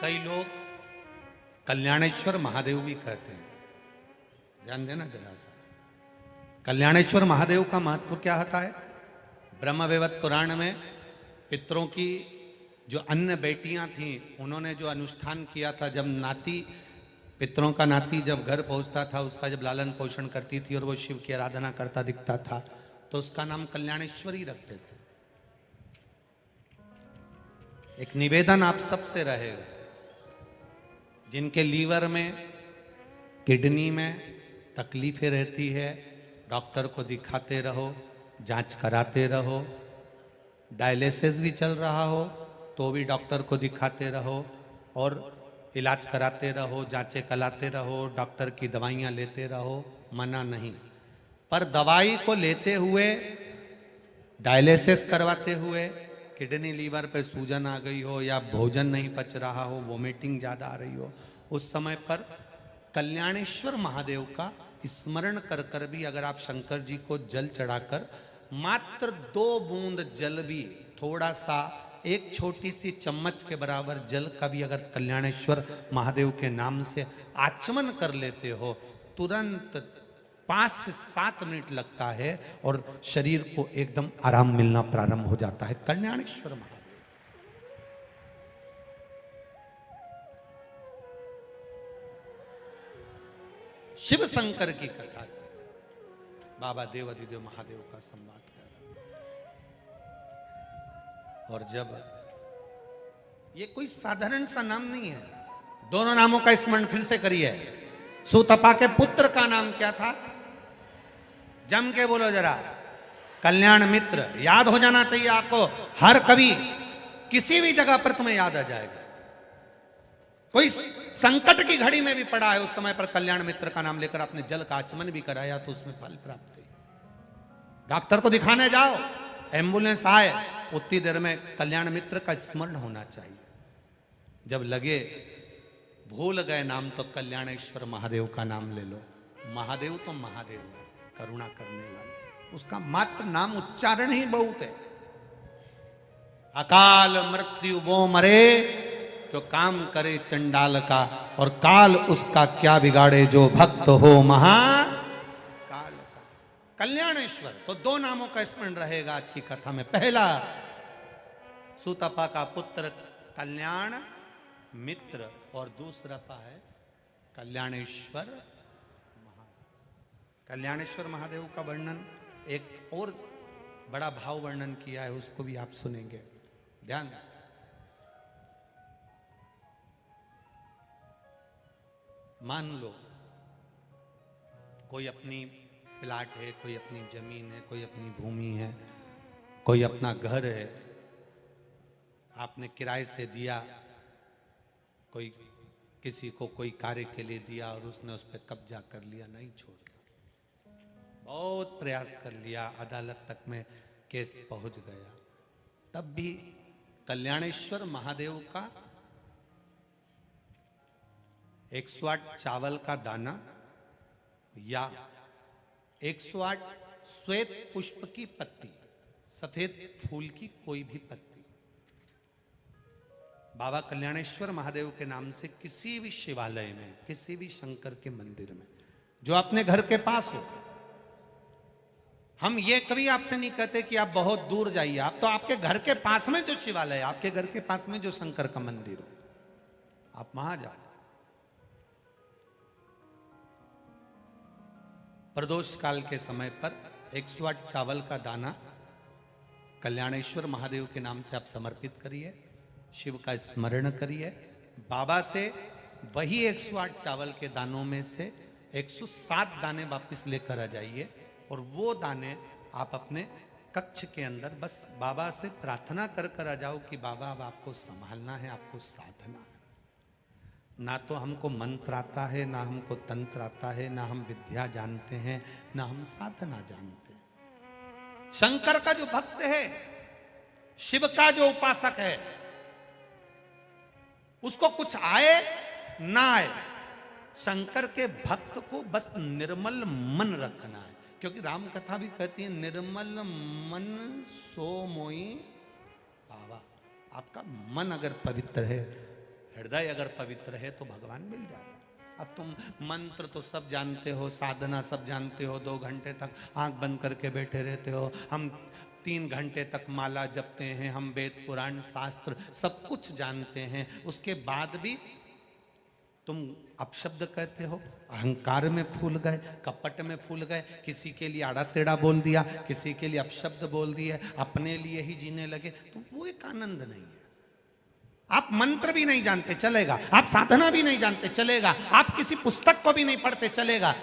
कई लोग कल्याणेश्वर महादेव भी कहते हैं, ध्यान देना जरा सा। कल्याणेश्वर महादेव का महत्व क्या होता है? ब्रह्मवैवर्त पुराण में पितरों की जो अन्य बेटियां थीं, उन्होंने जो अनुष्ठान किया था, जब नाती, पितरों का नाती जब घर पहुंचता था, उसका जब लालन पोषण करती थी और वो शिव की आराधना करता दिखता था, तो उसका नाम कल्याणेश्वर ही रखते थे। एक निवेदन आप सबसे रहेगा, जिनके लीवर में, किडनी में तकलीफें रहती है, डॉक्टर को दिखाते रहो, जांच कराते रहो। डायलिसिस भी चल रहा हो तो भी डॉक्टर को दिखाते रहो और इलाज कराते रहो, जांचें कराते रहो, डॉक्टर की दवाइयाँ लेते रहो, मना नहीं। पर दवाई को लेते हुए, डायलिसिस करवाते हुए किडनी लीवर पे सूजन आ गई हो या भोजन नहीं पच रहा हो, वोमिटिंग ज़्यादा आ रही हो, उस समय पर कल्याणेश्वर महादेव का स्मरण कर कर भी अगर आप शंकर जी को जल चढ़ाकर मात्र 2 बूंद जल भी, थोड़ा सा, एक छोटी सी चम्मच के बराबर जल का भी अगर कल्याणेश्वर महादेव के नाम से आचमन कर लेते हो, तुरंत 5 से 7 मिनट लगता है और शरीर को एकदम आराम मिलना प्रारंभ हो जाता है। कल्याणेश्वर महादेव शिव शंकर की कथा कर, बाबा देव अधिदेव महादेव का संवाद कर। और जब ये कोई साधारण सा नाम नहीं है, दोनों नामों का स्मरण फिर से करिए। सुतपा के पुत्र का नाम क्या था? जम के बोलो जरा, कल्याण मित्र। याद हो जाना चाहिए आपको, हर कभी किसी भी जगह पर तुम्हें याद आ जाएगा। कोई संकट की घड़ी में भी पड़ा है, उस समय पर कल्याण मित्र का नाम लेकर आपने जल का आचमन भी कराया तो उसमें फल प्राप्त हुई। डॉक्टर को दिखाने जाओ, एम्बुलेंस आए, उतनी देर में कल्याण मित्र का स्मरण होना चाहिए। जब लगे भूल गए नाम, तो कल्याणेश्वर महादेव का नाम ले लो। महादेव तो महादेव है, करुणा करने वाले, उसका मात्र नाम उच्चारण ही बहुत है। अकाल मृत्यु वो मरे जो काम करे चंडाल का, और काल उसका क्या बिगाड़े जो भक्त हो महाकाल का। कल्याणेश्वर, तो 2 नामों का स्मरण रहेगा आज की कथा में। पहला, सुतपा का पुत्र कल्याण मित्र, और दूसरा है कल्याणेश्वर महादेव। कल्याणेश्वर महादेव का वर्णन एक और बड़ा भाव वर्णन किया है, उसको भी आप सुनेंगे, ध्यान से। मान लो कोई अपनी प्लाट है, कोई अपनी जमीन है, कोई अपनी भूमि है, कोई अपना घर है, आपने किराए से दिया, कोई किसी को कोई कार्य के लिए दिया और उसने उस पर कब्जा कर लिया, नहीं छोड़ता। बहुत प्रयास कर लिया, अदालत तक में केस पहुंच गया, तब भी कल्याणेश्वर महादेव का 108 चावल का दाना या 108 श्वेत पुष्प की पत्ती, सफेद फूल की कोई भी पत्ती, बाबा कल्याणेश्वर महादेव के नाम से किसी भी शिवालय में, किसी भी शंकर के मंदिर में, जो अपने घर के पास हो। हम ये कभी आपसे नहीं कहते कि आप बहुत दूर जाइए, आप तो आपके घर के पास में जो शिवालय, आपके घर के पास में जो शंकर का मंदिर हो, आप वहां जाओ। प्रदोष काल के समय पर 108 चावल का दाना कल्याणेश्वर महादेव के नाम से आप समर्पित करिए, शिव का स्मरण करिए। बाबा से वही 108 चावल के दानों में से 107 दाने वापस लेकर आ जाइए, और वो दाने आप अपने कक्ष के अंदर बस बाबा से प्रार्थना कर कर आ जाओ कि बाबा अब आपको संभालना है, आपको साधना है। ना तो हमको मंत्र आता है, ना हमको तंत्र आता है, ना हम विद्या जानते हैं, ना हम साधना जानते हैं। शंकर का जो भक्त है, शिव का जो उपासक है, उसको कुछ आए ना आए, शंकर के भक्त को बस निर्मल मन रखना है। क्योंकि राम कथा भी कहती है, निर्मल मन सो मोई पावा। आपका मन अगर पवित्र है, हृदय अगर पवित्र है तो भगवान मिल जाता। अब तुम मंत्र तो सब जानते हो, साधना सब जानते हो, 2 घंटे तक आंख बंद करके बैठे रहते हो, हम 3 घंटे तक माला जपते हैं, हम वेद पुराण शास्त्र सब कुछ जानते हैं, उसके बाद भी तुम अपशब्द कहते हो, अहंकार में फूल गए, कपट में फूल गए, किसी के लिए आड़ा टेढ़ा बोल दिया, किसी के लिए अपशब्द बोल दिए, अपने लिए ही जीने लगे, तो वो एक आनंद नहीं है। आप मंत्र भी नहीं जानते चलेगा, आप साधना भी नहीं जानते चलेगा, आप किसी पुस्तक को भी नहीं पढ़ते चलेगा,